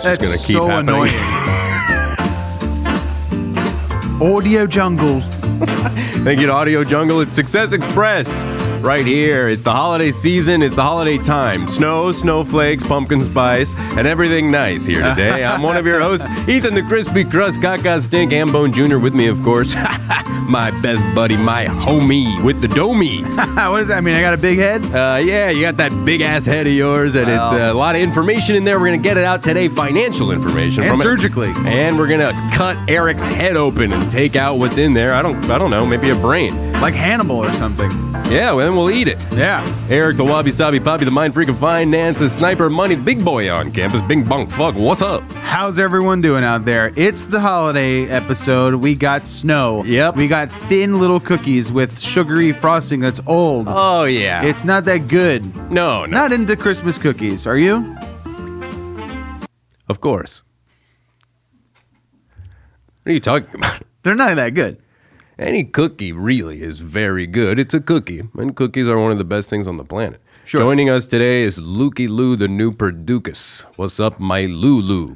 it's just going to keep happening. Audio Jungle. Thank you to Audio Jungle. It's Success Express right here. It's the holiday season. It's the holiday time. Snow, snowflakes, pumpkin spice, and everything nice here today. I'm one of your hosts, Ethan the Crispy Crust, Kaka Stink, Ambone Jr. with me, of course. My best buddy, my homie with the domie. What does that mean? I got a big head? Yeah, you got that big ass head of yours, and it's a lot of information in there. We're going to get it out today, financial information. And from surgically. And we're going to cut Eric's head open and take out what's in there. I don't know, maybe a brain. Like Hannibal or something. Yeah, well, then we'll eat it. Yeah. Eric, the Wabi Sabi Poppy, the Mind Freak of Finance, the Sniper Money, big boy on campus, Bing Bong Fuck, what's up? How's everyone doing out there? It's the holiday episode. We got snow. Yep. We got thin little cookies with sugary frosting that's old. Oh, yeah. It's not that good. No. Not into Christmas cookies. Are you? Of course. What are you talking about? They're not that good. Any cookie really is very good. It's a cookie, and cookies are one of the best things on the planet. Sure. Joining us today is Lukey Lou, the new Perducas. What's up, my Lulu?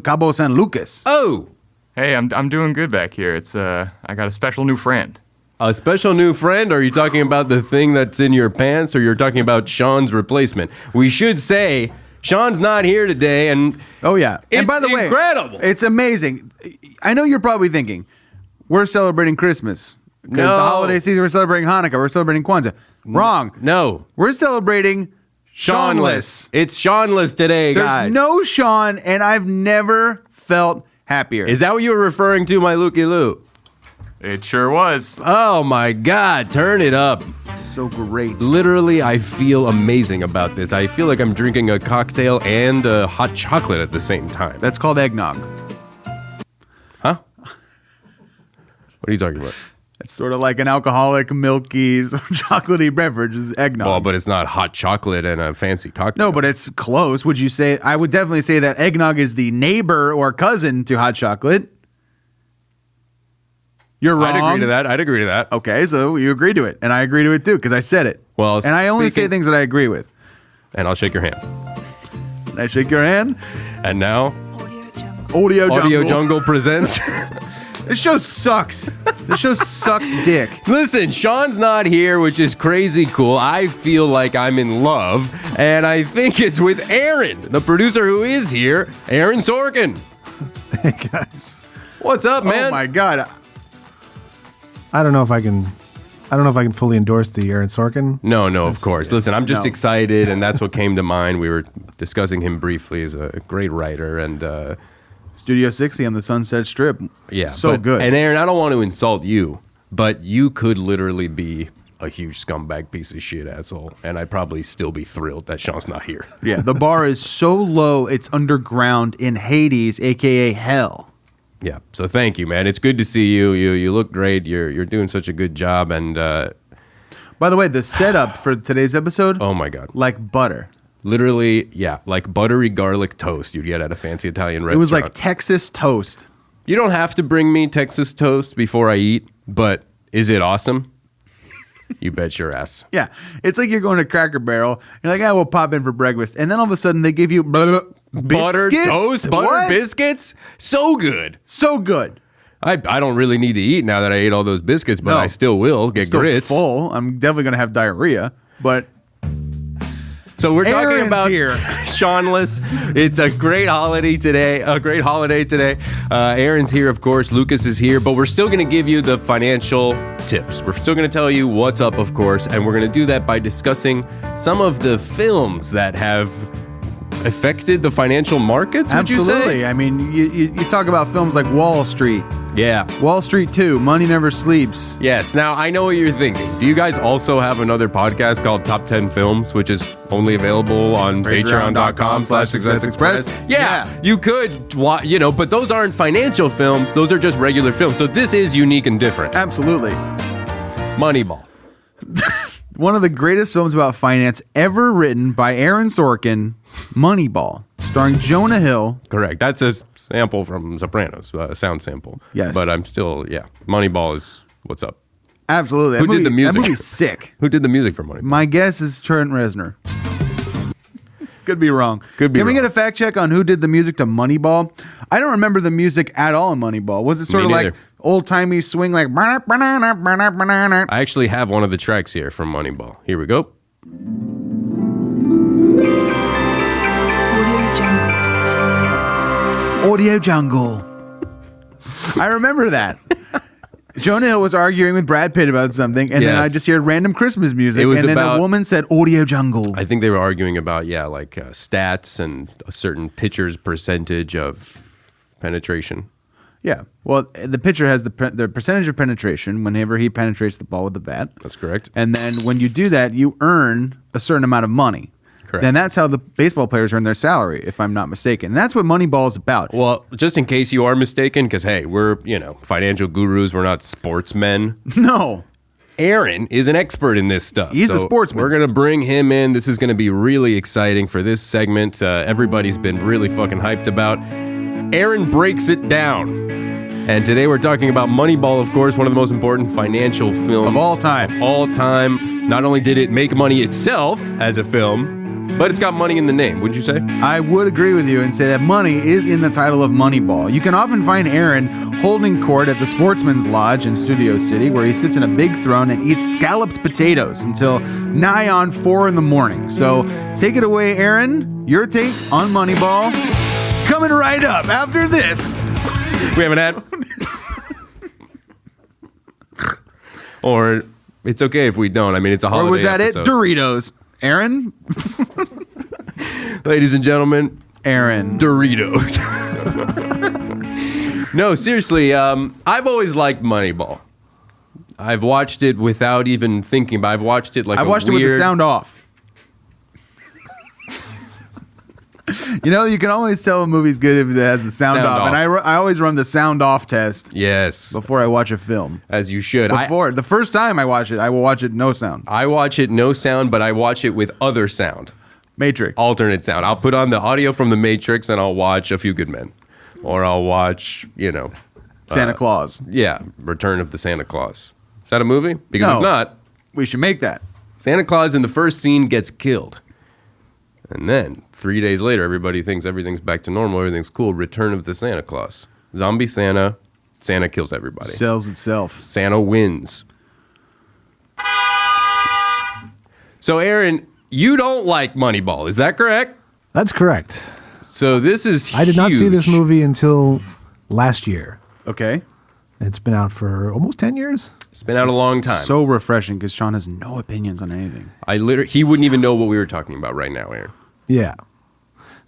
Cabo San Lucas. Oh! Hey, I'm doing good back here. It's I got a special new friend. A special new friend? Are you talking about the thing that's in your pants, or you're talking about Sean's replacement? We should say Sean's not here today, and Oh, yeah. it's And by the way, incredible. it's amazing. I know you're probably thinking, we're celebrating Christmas. Because No. the holiday season, we're celebrating Hanukkah, we're celebrating Kwanzaa. Wrong. No. We're celebrating Seanless. It's Seanless today, There's guys. no Sean, and I've never felt happier. Is that what you were referring to, my Lukey Lou? It sure was. Oh my God, turn it up. so great? Literally, I feel amazing about this. I feel like I'm drinking a cocktail and a hot chocolate at the same time. That's called eggnog. Huh? What are you talking about? It's sort of like an alcoholic, milky, chocolatey beverage is eggnog. Well, but it's not hot chocolate and a fancy cocktail. No, but it's close. Would you say? I would definitely say that eggnog is the neighbor or cousin to hot chocolate. You're wrong. I'd agree to that. Okay, so you agree to it, and I agree to it too because I said it. Well, and I only say things that I agree with. And I'll shake your hand. And I shake your hand. And now, Audio Audio Jungle presents. This show sucks. This show sucks dick. Listen, Sean's not here, which is crazy cool. I feel like I'm in love, and I think it's with Aaron, the producer who is here, Aaron Sorkin. Hey guys, what's up, man? Oh my God. I don't know if I can fully endorse the Aaron Sorkin. No, of course. Listen, I'm just No. excited, and that's what came to mind. We were discussing him briefly as a great writer, and Studio 60 on the Sunset Strip. yeah, so good. And Aaron, I don't want to insult you, but you could literally be a huge scumbag piece of shit asshole, and I'd probably still be thrilled that Sean's not here. Yeah, the bar is so low, it's underground in Hades, aka hell. Yeah, so thank you, man. It's good to see you. You look great. You're doing such a good job, and By the way, the setup for today's episode, oh my God, like butter. literally, yeah, like buttery garlic toast you'd get at a fancy Italian restaurant. It was like Texas toast. You don't have to bring me Texas toast before I eat, but is it awesome? You bet your ass. Yeah, it's like you're going to Cracker Barrel. You're like, we'll pop in for breakfast, and then all of a sudden they give you Buttered biscuits? toast, buttered What? biscuits, so good. So good. I don't really need to eat now that I ate all those biscuits, but No. I still will get Still grits. full. I'm definitely gonna have diarrhea, but So we're talking Aaron's about here. Seanless. It's a great holiday today. Aaron's here, of course. Lucas is here, but we're still going to give you the financial tips. We're still going to tell you what's up, of course, and we're going to do that by discussing some of the films that have affected the financial markets, would you absolutely. say? I mean, you talk about films like Wall Street, Yeah. Wall Street 2, Money Never Sleeps. Yes. Now, I know what you're thinking. Do you guys also have another podcast called Top 10 Films, which is only available on patreon.com/successexpress? Yeah, you could, but those aren't financial films. Those are just regular films. So this is unique and different. Absolutely. Moneyball. One of the greatest films about finance ever written by Aaron Sorkin, Moneyball, starring Jonah Hill. Correct. That's a sample from Sopranos, a sound sample. Yes. But I'm still, Moneyball is what's up. Absolutely. Who did the music? That movie's sick. Who did the music for Moneyball? My guess is Trent Reznor. Could be wrong. Could be Can we wrong. get a fact check on who did the music to Moneyball? I don't remember the music at all in Moneyball. Was it sort Me of like neither. old-timey swing like... I actually have one of the tracks here from Moneyball. Here we go. Audio Jungle. I remember that. Jonah Hill was arguing with Brad Pitt about something, and then Yes. I just heard random Christmas music, It was and then about- a woman said Audio Jungle. I think they were arguing about, stats and a certain pitcher's percentage of penetration. Yeah. Well, the pitcher has the percentage of penetration whenever he penetrates the ball with the bat. That's correct. And then when you do that, you earn a certain amount of money. Correct. Then that's how the baseball players earn their salary, if I'm not mistaken. And that's what Moneyball is about. Well, just in case you are mistaken, because, hey, we're, financial gurus. We're not sportsmen. No. Aaron is an expert in this stuff. He's a sportsman. We're going to bring him in. This is going to be really exciting for this segment. Everybody's been really fucking hyped about. Aaron breaks it down. And today we're talking about Moneyball, of course, one of the most important financial films Of all time. Of all time. Not only did it make money itself as a film, but it's got money in the name, wouldn't you say? I would agree with you and say that money is in the title of Moneyball. You can often find Aaron holding court at the Sportsman's Lodge in Studio City, where he sits in a big throne and eats scalloped potatoes until nigh on 4 in the morning. So take it away, Aaron. Your take on Moneyball. Coming right up after this. We haven't had. Or it's okay if we don't. I mean, it's a holiday Or was that episode. it? Doritos. Aaron? Ladies and gentlemen, Aaron. Doritos. No, seriously, I've always liked Moneyball. I've watched it without even thinking, but I've watched it like I watched it with the sound off. You can always tell a movie's good if it has the sound Sound off. off. And I always run the sound off test Yes, before I watch a film. as you should. The first time I watch it, I will watch it no sound. I watch it no sound, but I watch it with other sound, Matrix. alternate sound. I'll put on the audio from The Matrix and I'll watch A Few Good Men. Or I'll watch, Santa Claus. Return of the Santa Claus. Is that a movie? Because No. if not, We should make that. Santa Claus in the first scene gets killed. And then 3 days later, everybody thinks everything's back to normal. Everything's cool. Return of the Santa Claus. Zombie Santa. Santa kills everybody. Sells itself. Santa wins. So, Aaron, you don't like Moneyball. Is that correct? That's correct. So this is I did not see this huge. movie until last year. Okay. It's been out for almost 10 years. It's been out a long time. So refreshing because Sean has no opinions on anything. He wouldn't even know what we were talking about right now, Aaron. Yeah.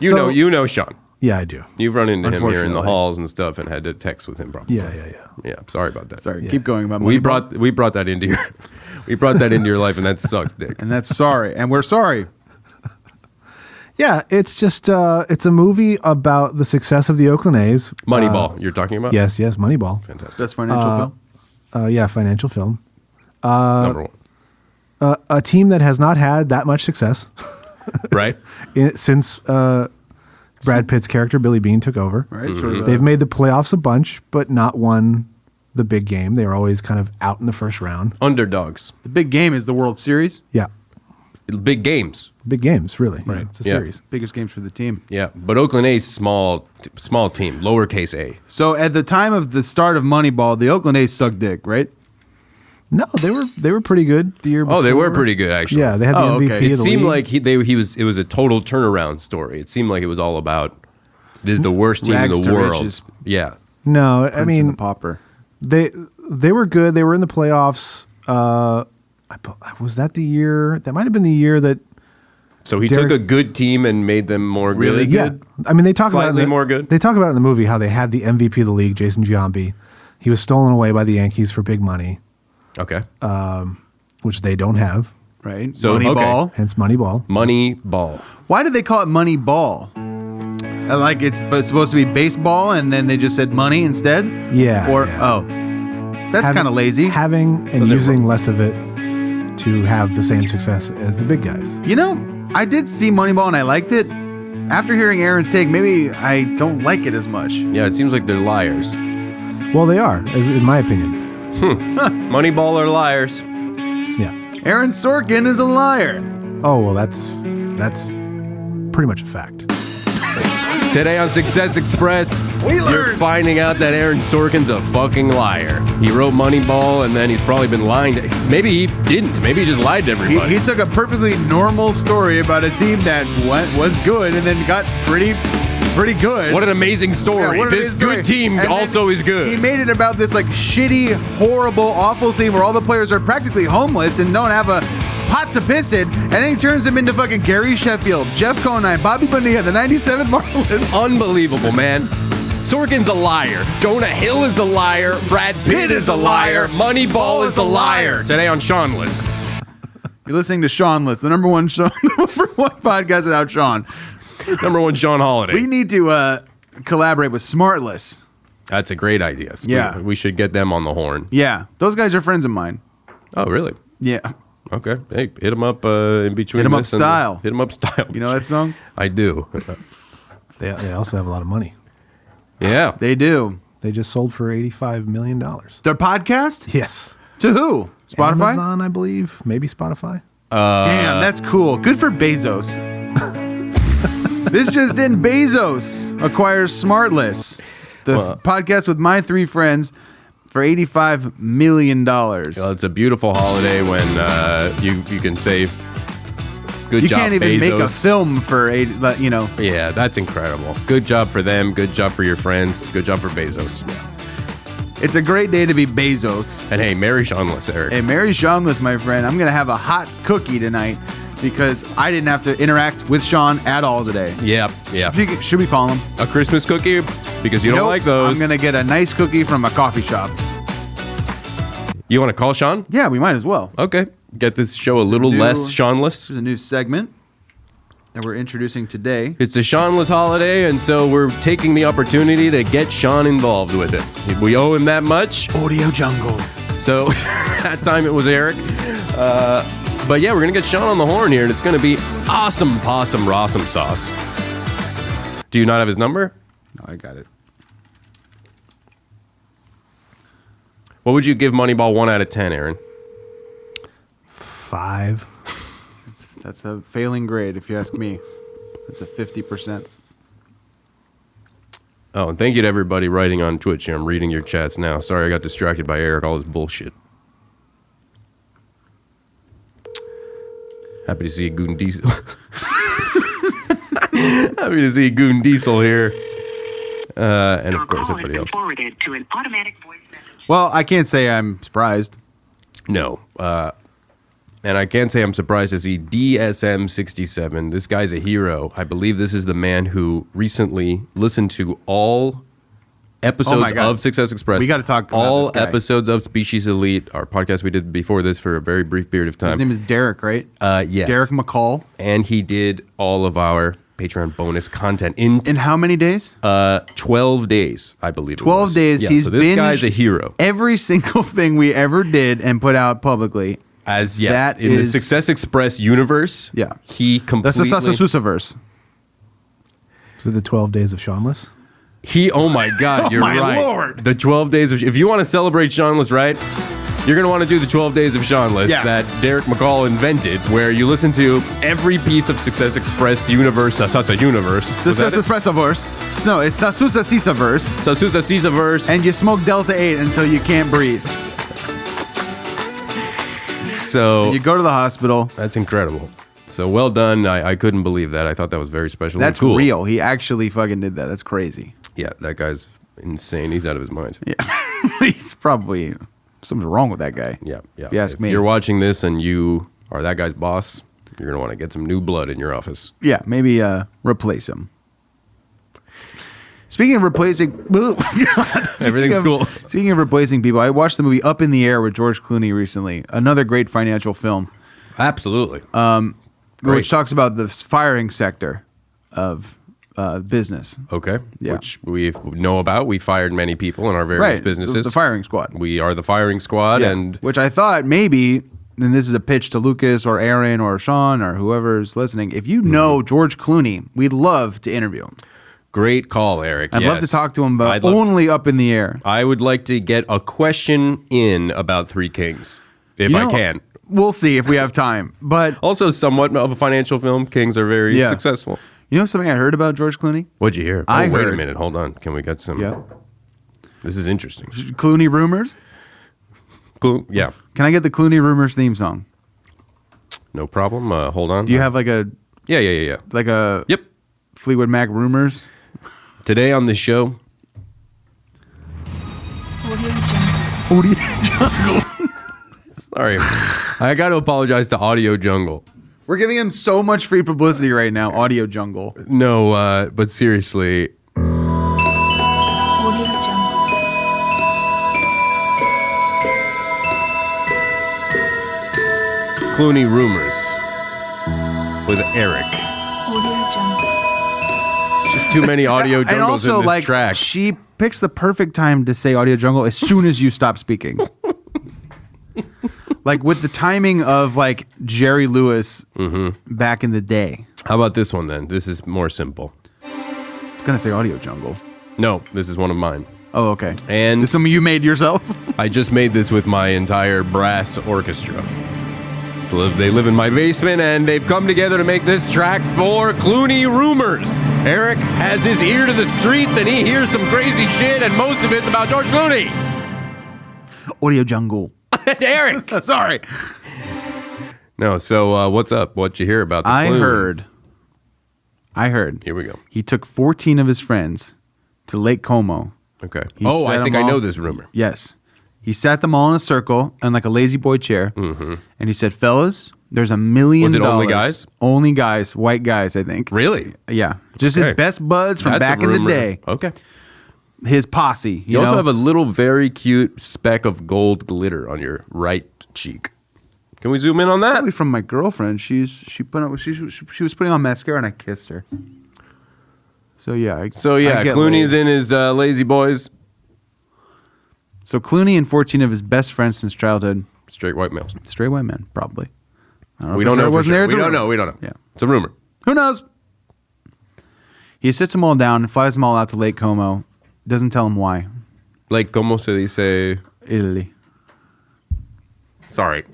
You So- know Sean. Yeah, I do. You've run into him here in the Unfortunately. halls and stuff, and had to text with him probably. Yeah. Yeah. Sorry about that. Sorry, keep going about We Moneyball. brought that into your life, and that sucks, Dick. And that's sorry. And we're sorry. Yeah, it's just it's a movie about the success of the Oakland A's. Moneyball, you're talking about? Yes, Moneyball. Fantastic. That's financial film. Yeah, financial film. Number one. A team that has not had that much success Right? since Brad Pitt's character Billy Bean took over. Right? Sort of They've made the playoffs a bunch, but not won the big game. They were always kind of out in the first round. Underdogs. the big game is the World Series. Yeah, Big games. big games, really. Right. It's a Yeah. series. Biggest games for the team. Yeah. But Oakland A's small team, lowercase a. So at the time of the start of Moneyball, the Oakland A's sucked dick, right? No, they were pretty good the year before. Oh, they were pretty good, actually. Yeah, they had the Oh, MVP okay. It of the seemed league. like it was a total turnaround story. It seemed like it was all about this is the worst team Rags in the to world. riches. Yeah. No, I Prince and mean the Pauper. they were good. They were in the playoffs. Was that the year? That might have been the year that So he Derek- took a good team and made them more Really good. good? I mean, they talk about it Slightly in the- more good? They talk about it in the movie how they had the MVP of the league, Jason Giambi. He was stolen away by the Yankees for big money, Okay. which they don't have. Right? So, Moneyball. Hence Moneyball. Money ball. Why did they call it Moneyball? Like it's supposed to be baseball, and then they just said money instead? Yeah. Or yeah. that's Having- kind of lazy. Having and Those are using less of it to have the same success as the big guys. I did see Moneyball and I liked it. After hearing Aaron's take, maybe I don't like it as much. Yeah, it seems like they're liars. Well, they are, in my opinion. Moneyball are liars. Yeah. Aaron Sorkin is a liar. Oh well, that's pretty much a fact. Today on Success Express, you're finding out that Aaron Sorkin's a fucking liar. He wrote Moneyball, and then he's probably been lying. Maybe he didn't. Maybe he just lied to everybody. He took a perfectly normal story about a team that was good and then got pretty good. What an amazing story. Yeah, This good team And also then is good. He made it about this like shitty, horrible, awful team where all the players are practically homeless and don't have a pot to piss in, and then he turns them into fucking Gary Sheffield, Jeff Conine, Bobby Bonilla, the 97 Marlins. Unbelievable, man. Sorkin's a liar. Jonah Hill is a liar. Brad Pitt is a liar. Moneyball is a liar. Today on Seanless. You're listening to Seanless, the number one podcast without Sean. Number one, Sean Holiday. We need to collaborate with Smartless. That's a great idea. Yeah. We should get them on the horn. Yeah, those guys are friends of mine. Oh, really? Yeah. Okay. Hey, hit them up in between. Hit 'em up this and style. Hit them up style. You know that song? I do. They also have a lot of money. Yeah. They do. They just sold for $85 million. Their podcast? Yes. To who? Spotify? Amazon, I believe. Maybe Spotify. Damn, that's cool. Good for Bezos. This just in, Bezos acquires Smartless, the podcast with my three friends, for $85 million. Well, it's a beautiful holiday when you can say good You job, can't even Bezos. make a film for Yeah, that's incredible. Good job for them. Good job for your friends. Good job for Bezos. It's a great day to be Bezos. And hey, Merry Seanless, Eric. Hey, Merry Seanless, my friend. I'm going to have a hot cookie tonight because I didn't have to interact with Sean at all today. Yeah. Should we call him? A Christmas cookie? Because you don't Nope. like those. I'm going to get a nice cookie from a coffee shop. You want to call Sean? Yeah, we might as well. Okay. Get this show a little new- less Seanless. There's a new segment that we're introducing today. It's a Seanless holiday, and so we're taking the opportunity to get Sean involved with it. We owe him that much. Audio Jungle. So that time it was Eric. But yeah, we're going to get Sean on the horn here, and it's going to be awesome possum rossum sauce. Do you not have his number? No, I got it. What would you give Moneyball 1 out of 10, Aaron? 5. That's a failing grade, if you ask me. That's a 50%. Oh, and thank you to everybody writing on Twitch here. I'm reading your chats now. Sorry I got distracted by Eric, all this bullshit. Happy to see Goon Diesel. Happy to see Goon Diesel here. And of course, everybody else. Forwarded to an automatic voice message. Well, I can't say I'm surprised. No. And I can't say I'm surprised to see DSM67. This guy's a hero. I believe this is the man who recently listened to all episodes God. of Success Express. We gotta talk about all this guy. episodes of Species Elite, our podcast we did before this for a very brief period of time. His name is Derek, right? Yes. Derek McCall. And he did all of our Patreon bonus content in In how many days? 12 days, I believe. 12 days. Yeah, He's so this guy's binged a hero. Every single thing we ever did and put out publicly. As yes, That in the is- Success Express universe, Yeah. he That's completely. the Sasasusaverse. So the 12 days of Seanless? Oh my God, you're my right. Lord. The 12 days of. If you want to celebrate Seanless, right? You're going to want to do the 12 days of Seanless Yeah. that Derek McCall invented, where you listen to every piece of Success Express universe, Sasa universe. Was that it? Sasasusaverse. No, it's Sasusasisaverse. Sasusa Caesarverse. And you smoke Delta 8 until you can't breathe. So You go to the hospital. that's incredible. So well done. I couldn't believe that. I thought that was very special. and That's cool. real. He actually fucking did that. That's crazy. Yeah, that guy's insane. He's out of his mind. Yeah. He's probably something's wrong with that guy. Yeah. If you ask if me. you're watching this and you are that guy's boss, you're going to want to get some new blood in your office. Yeah, maybe replace him. Speaking of replacing, Everything's cool. Speaking of replacing people, I watched the movie Up in the Air with George Clooney recently. Another great financial film, Absolutely. Great. which talks about the firing sector of business. Okay. Yeah. Which we know about. We fired many people in our various businesses. The firing squad. We are the firing squad, Yeah. and Which I thought maybe, and this is a pitch to Lucas or Aaron or Sean or whoever's listening, if you know George Clooney, we'd love to interview him. great call, Eric. I'd love to Yes. talk to him about I'd love- only Up in the Air. I would like to get a question in about Three Kings, if You I know, can. We'll see if we have time. But Also, somewhat of a financial film. Kings are very successful. You know something I heard about George Clooney? What'd you hear? I Wait a heard- minute. Hold on. Can we get some? Yeah. This is interesting. Clooney rumors? Yeah. Can I get the Clooney rumors theme song? No problem. Hold on. Do you have like a Yeah. Yep. Fleetwood Mac rumors? Today on the show, Audio sorry, I got to apologize to Audio Jungle. We're giving him so much free publicity right now, Audio Jungle. No, but seriously, Clooney rumors with Eric. Just too many Audio And Jungles also, in this like, track. she picks the perfect time to say Audio Jungle as soon as you stop speaking. Like with the timing of like Jerry Lewis back in the day. How about this one then? This is more simple. It's gonna say Audio Jungle. No, this is one of mine. Oh, okay. And This is something you made yourself? I just made this with my entire brass orchestra. So they live in my basement, and they've come together to make this track for Clooney Rumors. Eric has his ear to the streets, and he hears some crazy shit, and most of it's about George Clooney. Audio Jungle. Eric! Sorry. No, so what's up? What'd you hear about the Clooney? I heard. Here we go. He took 14 of his friends to Lake Como. Okay. He Oh, set I think them I know all- this rumor. Yes. He sat them all in a circle on like a lazy boy chair. And he said, fellas, there's $1 million. Was it only guys? Only guys. White guys, I think. Really? Yeah. Just Okay. his best buds from That's a back in the rumor. day. Okay. His posse. You also have a little very cute speck of gold glitter on your right cheek. Can we zoom in on that? Probably from my girlfriend. She was putting on mascara and I kissed her. So yeah. I get Clooney's laid. in his lazy boys. So Clooney and 14 of his best friends since childhood, Straight white males. straight white men, probably. I We for don't know sure. It for wasn't sure. there. It's We a don't rumor. know. We don't know. Yeah. It's a rumor. Who knows? He sits them all down and flies them all out to Lake Como. Doesn't tell them why. Like, como se dice? Italy. Sorry.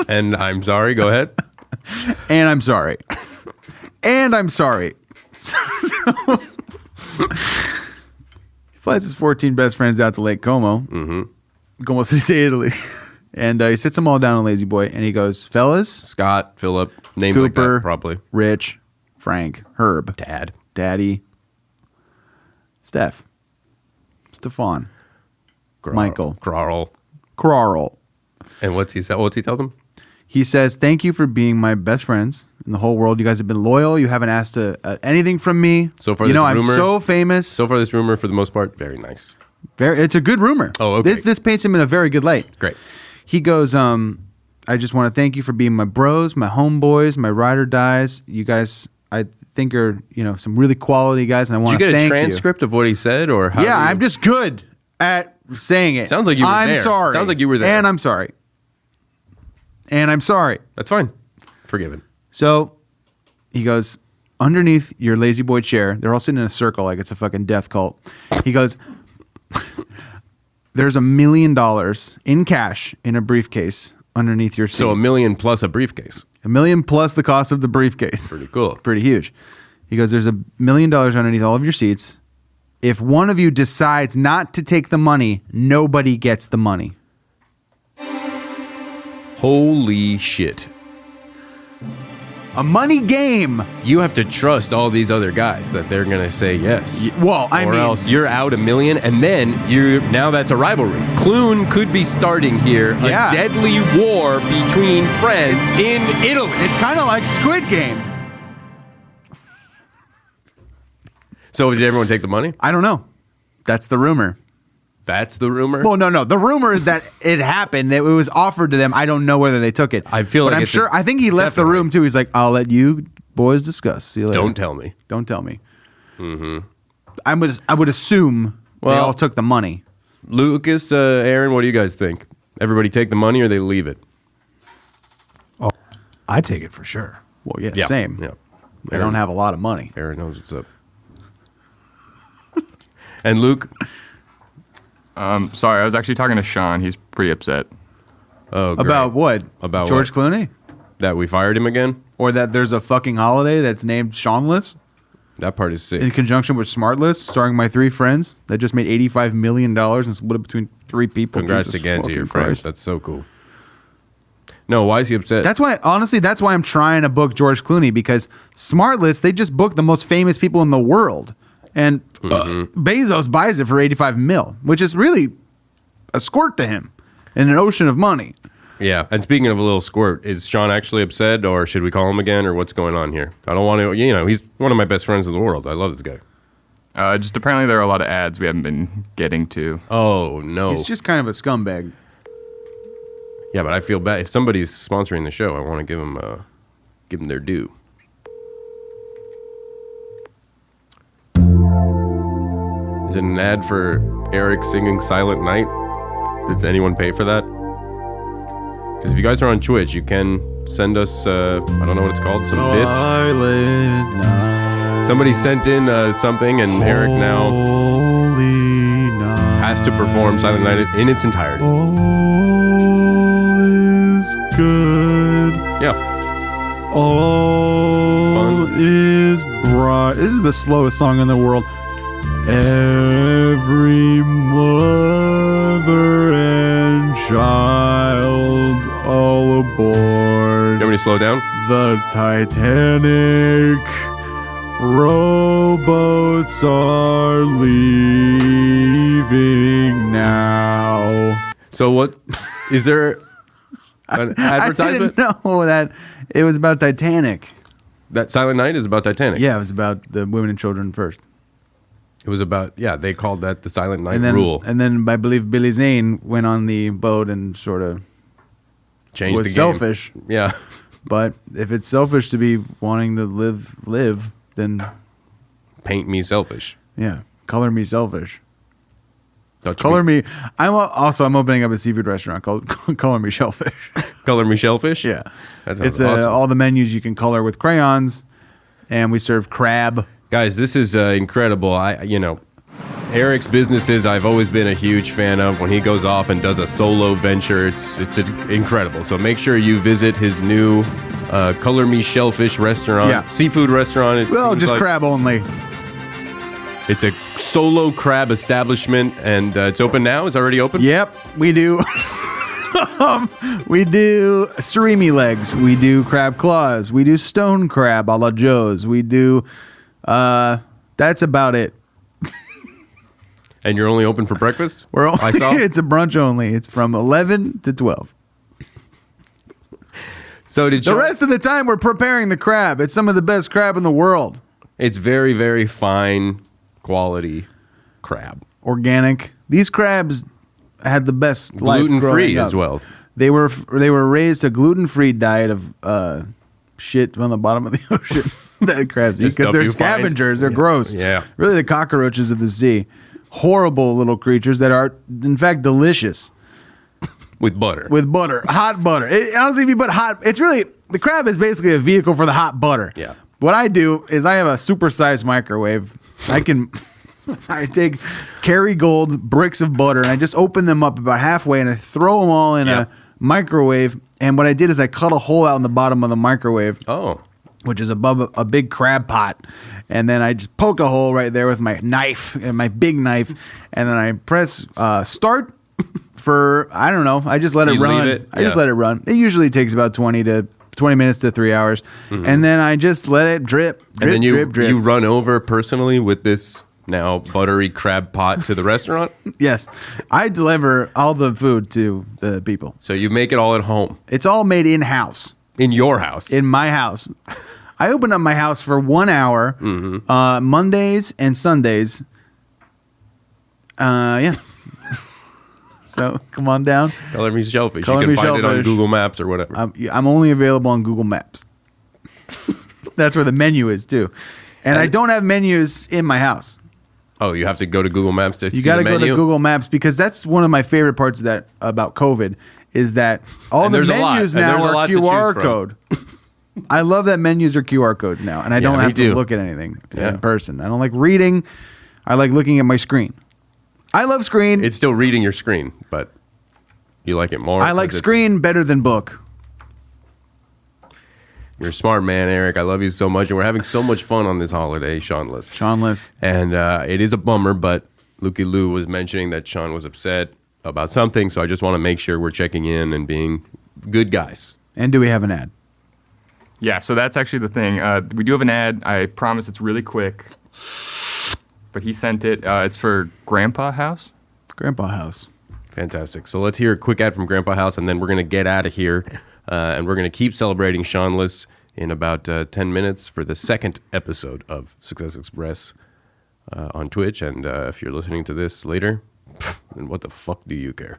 And I'm sorry. Go ahead. And I'm sorry. And I'm sorry. He flies his 14 best friends out to Lake Como. Mm-hmm. Como se dice Italy. And he sits them all down on Lazy Boy and he goes, fellas, Scott, Philip, names like Cooper, that, probably. Rich, Frank, Herb, Dad. Daddy, Steph, Stefan, Michael, Carl. And what's he say? What's he tell them? He says, thank you for being my best friends in the whole world. You guys have been loyal. You haven't asked anything from me. So far, you know, this I'm rumor- so famous. So far, this rumor, for the most part, very nice. It's a good rumor. Oh, okay. This paints him in a very good light. Great. He goes, I just want to thank you for being my bros, my homeboys, my ride or dies. You guys, I think are, some really quality guys, and I Did want you to get thank a transcript of what he said, or how? you. Yeah, do you- I'm just good at saying it. Sounds like you were I'm there. sorry. Sounds like you were there. And I'm sorry. And I'm sorry. That's fine. Forgiven. So he goes, underneath your lazy boy chair, they're all sitting in a circle like it's a fucking death cult. He goes, there's $1 million in cash in a briefcase underneath your seat. So $1 million plus a briefcase. $1 million plus the cost of the briefcase. Pretty cool. Pretty huge. He goes, there's $1 million underneath all of your seats. If one of you decides not to take the money, nobody gets the money. Holy shit. A money game. You have to trust all these other guys that they're going to say yes. Well, I or mean, else you're out $1 million, and then now that's a rivalry. Clune could be starting here Yeah. a deadly war between friends in Italy. it's kind of like Squid Game. So did everyone take the money? I don't know. That's the rumor. That's the rumor? Well, no. The rumor is that it happened. That it was offered to them. I don't know whether they took it. I feel but like I'm it's sure. I think he left the definitely. room too. He's like, "I'll let you boys discuss. See you later. Don't tell me. Don't tell me." Mm-hmm. I would assume they Well- all took the money. Lucas, Aaron, what do you guys think? Everybody take the money or they leave it? Oh, I take it for sure. Well, yeah, Yeah. same. Yeah. They don't have a lot of money. Aaron knows what's up. And Luke? Sorry, I was actually talking to Sean. He's pretty upset. Oh, great. About what? About George what? Clooney? That we fired him again? Or that there's a fucking holiday that's named Seanless That part is sick. in conjunction with Smartless, starring my three friends that just made $85 million and split it between three people. Congrats Jesus again to your fucking friends. Christ. That's so cool. No, why is he upset? That's why, honestly, that's why I'm trying to book George Clooney, because Smartless, they just booked the most famous people in the world. And Bezos buys it for 85 mil, which is really a squirt to him in an ocean of money. Yeah, and speaking of a little squirt, is Sean actually upset, or should we call him again, or what's going on here? I don't want to, he's one of my best friends in the world. I love this guy. Just apparently there are a lot of ads we haven't been getting to. Oh, no. He's just kind of a scumbag. Yeah, but I feel bad. If somebody's sponsoring the show, I want to give them their due. Is it an ad for Eric singing Silent Night? Did anyone pay for that? Because if you guys are on Twitch, you can send us, I don't know what it's called, some bits. Silent night. Somebody sent in something, and Eric now Holy night. has to perform Silent Night in its entirety. All is good. Yeah. All Fun. is bright. This is the slowest song in the world. Every mother and child all aboard You want me to slow down? the Titanic. Rowboats are leaving now. So what, is there an advertisement? I didn't know that it was about Titanic. That Silent Night is about Titanic. Yeah, it was about the women and children first. It was about, they called that the Silent Night And then, rule. and then I believe Billy Zane went on the boat and sort of Changed was the game. selfish. Yeah. But if it's selfish to be wanting to live, then Paint me selfish. yeah, color me selfish. Touch Color me. I'm opening up a seafood restaurant called Color Me Shellfish. Color me shellfish? Yeah, That sounds it's awesome. all the menus you can color with crayons, and we serve crab. Guys, this is incredible. Eric's businesses I've always been a huge fan of. When he goes off and does a solo venture, it's incredible. So make sure you visit his new Color Me Shellfish restaurant, Yeah. seafood restaurant. It Well, seems just like crab only. It's a solo crab establishment, and it's open now. It's already open. Yep, we do. We do surimi legs. We do crab claws. We do stone crab a la Joe's. We do. That's about it. And you're only open for breakfast. I saw. It's a brunch only. It's from 11 to 12. So did The rest of the time, we're preparing the crab. It's some of the best crab in the world. It's very, very fine quality crab. Organic. These crabs had the best life Gluten free growing up. as well. They were raised a gluten-free diet of shit on the bottom of the ocean that crabs eat Just because stuff they're you find. scavengers. They're Yeah. gross. Yeah. Really the cockroaches of the sea. Horrible little creatures that are, in fact, delicious With butter. with butter, hot butter. Honestly, if you put hot, it's really, the crab is basically a vehicle for the hot butter. Yeah. What I do is I have a supersized microwave. I take Kerrygold bricks of butter and I just open them up about halfway and I throw them all in Yeah. a microwave. And what I did is I cut a hole out in the bottom of the microwave, Oh. which is above a big crab pot. And then I just poke a hole right there with my knife, and my big knife. And then I press start for, I don't know, I just let it You run. leave it? I just Yeah. let it run. It usually takes about 20 minutes to 3 hours. And then I just let it drip, Mm-hmm. And then drip, drip. you run over personally with this now buttery crab pot to the restaurant. Yes. I deliver all the food to the people. So you make it all at home It's all made in-house. in your house. In my house. I open up my house for 1 hour, Mondays and Sundays. Yeah. So come on down. Color me shellfish. Color you me can find it on shellfish. Google Maps or whatever. I'm only available on Google Maps. That's where the menu is too. And I don't have menus in my house. Oh, you have to go to Google Maps to see You got the to go menu? to Google Maps because that's one of my favorite parts of that about COVID is that all And the there's a lot. menus And now there's a are lot to choose QR from. code. I love that menus are QR codes now, and I don't me have to too. look at anything Yeah. in person. I don't like reading. I like looking at my screen. I love screen. It's still reading your screen, but You like it more? I like 'Cause it's- screen better than book. You're a smart man, Eric. I love you so much, and we're having so much fun on this holiday, Seanless. Seanless. And it is a bummer, but Lukey Lou was mentioning that Sean was upset about something, so I just want to make sure we're checking in and being good guys. And do we have an ad? Yeah, so that's actually the thing. We do have an ad. I promise it's really quick. But he sent it. It's for Grandpa House. Grandpa House. Fantastic. So let's hear a quick ad from Grandpa House, and then we're going to get out of here. And we're going to keep celebrating Seanless in about 10 minutes for the second episode of Success Express on Twitch. And if you're listening to this later, then what the fuck do you care?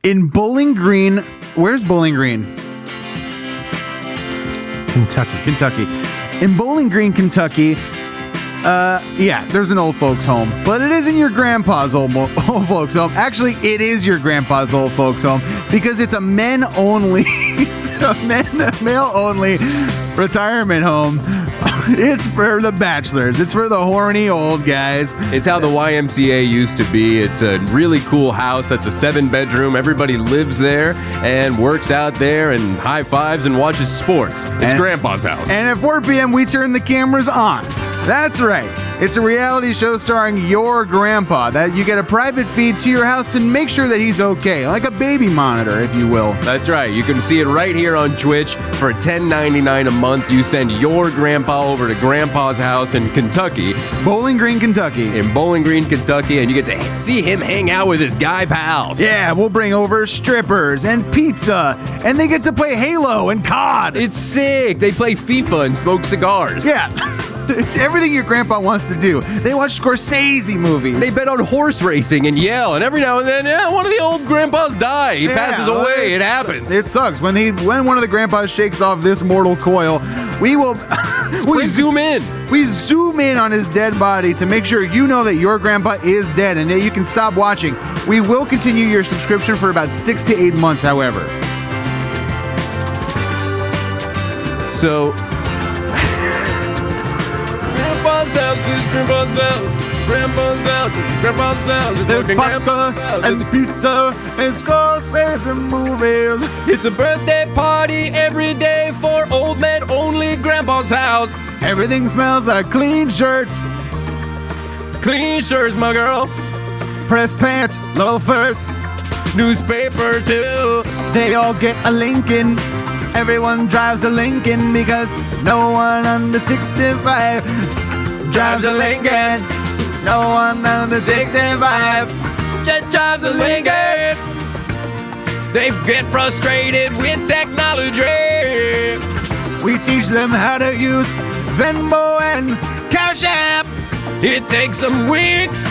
In Bowling Green, where's Bowling Green? Kentucky. In Bowling Green, Kentucky, there's an old folks home, but it isn't your grandpa's old folks home. Actually, it is your grandpa's old folks home because it's a men-only, male-only retirement home. It's for the bachelors. It's for the horny old guys. It's how the YMCA used to be. It's a really cool house that's a 7-bedroom. Everybody lives there and works out there and high fives and watches sports. It's Grandpa's house. And at 4 p.m., we turn the cameras on. That's right. It's a reality show starring your grandpa that you get a private feed to your house to make sure that he's okay, like a baby monitor, if you will. That's right. You can see it right here on Twitch for $10.99 a month. You send your grandpa over to Grandpa's house in Kentucky. Bowling Green, Kentucky. In Bowling Green, Kentucky, and you get to see him hang out with his guy pals. Yeah, we'll bring over strippers and pizza, and they get to play Halo and COD. It's sick. They play FIFA and smoke cigars. Yeah. It's everything your grandpa wants to do. They watch Scorsese movies. They bet on horse racing and yell, and every now and then, one of the old grandpas die. He passes away. It happens. It sucks. When one of the grandpas shakes off this mortal coil, we will... we zoom in. We zoom in on his dead body to make sure you know that your grandpa is dead and that you can stop watching. We will continue your subscription for about 6 to 8 months, however. So... Grandpa's house. There's pasta and pizza and Scorsese movies. It's a birthday party every day for old men only. Grandpa's house. Everything smells like clean shirts. Clean shirts, my girl. Press pants, loafers. Newspaper too. They all get a Lincoln. Everyone drives a Lincoln because no one under 65 drives a Lincoln. No one under 65 Just drives a Lincoln. They get frustrated with technology. We teach them how to use Venmo and Cash App. It takes them weeks.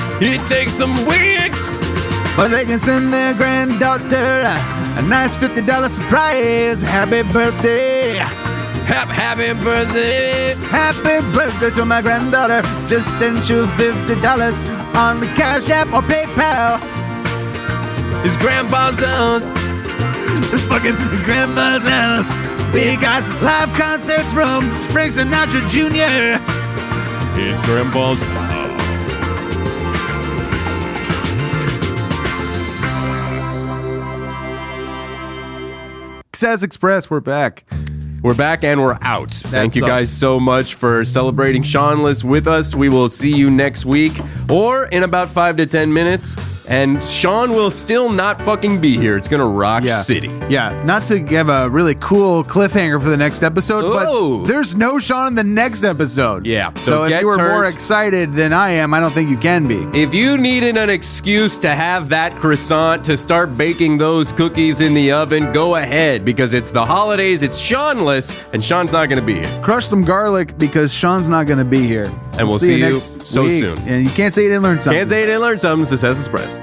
But they can send their granddaughter a nice $50 surprise. Happy birthday. Happy birthday. Happy birthday to my granddaughter. Just sent you $50 on the Cash App or PayPal. It's Grandpa's house. It's fucking Grandpa's house. We got live concerts from Frank Sinatra Jr. It's Grandpa's house. Success Express, we're back. We're back and we're out. Thank you sucks. guys so much for celebrating Seanless with us. We will see you next week or in about 5 to 10 minutes. And Sean will still not fucking be here. It's going to rock city. Yeah, not to give a really cool cliffhanger for the next episode, Ooh. but there's no Sean in the next episode. Yeah, So if get you were more turned. excited than I am, I don't think you can be. If you needed an excuse to have that croissant to start baking those cookies in the oven, go ahead because it's the holidays, it's Seanless, and Sean's not going to be here. Crush some garlic because Sean's not going to be here. And we'll see you next so week. soon. And you can't say you didn't learn something. Can't say you didn't learn something. Success Express.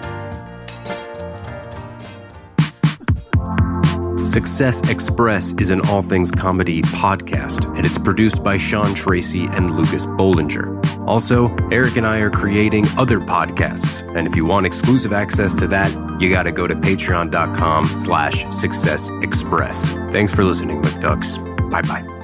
Success Express is an all things comedy podcast, and it's produced by Sean Tracy and Lucas Bollinger. Also, Eric and I are creating other podcasts, and if you want exclusive access to that, you gotta go to patreon.com/successexpress. Thanks for listening, McDucks. Bye-bye.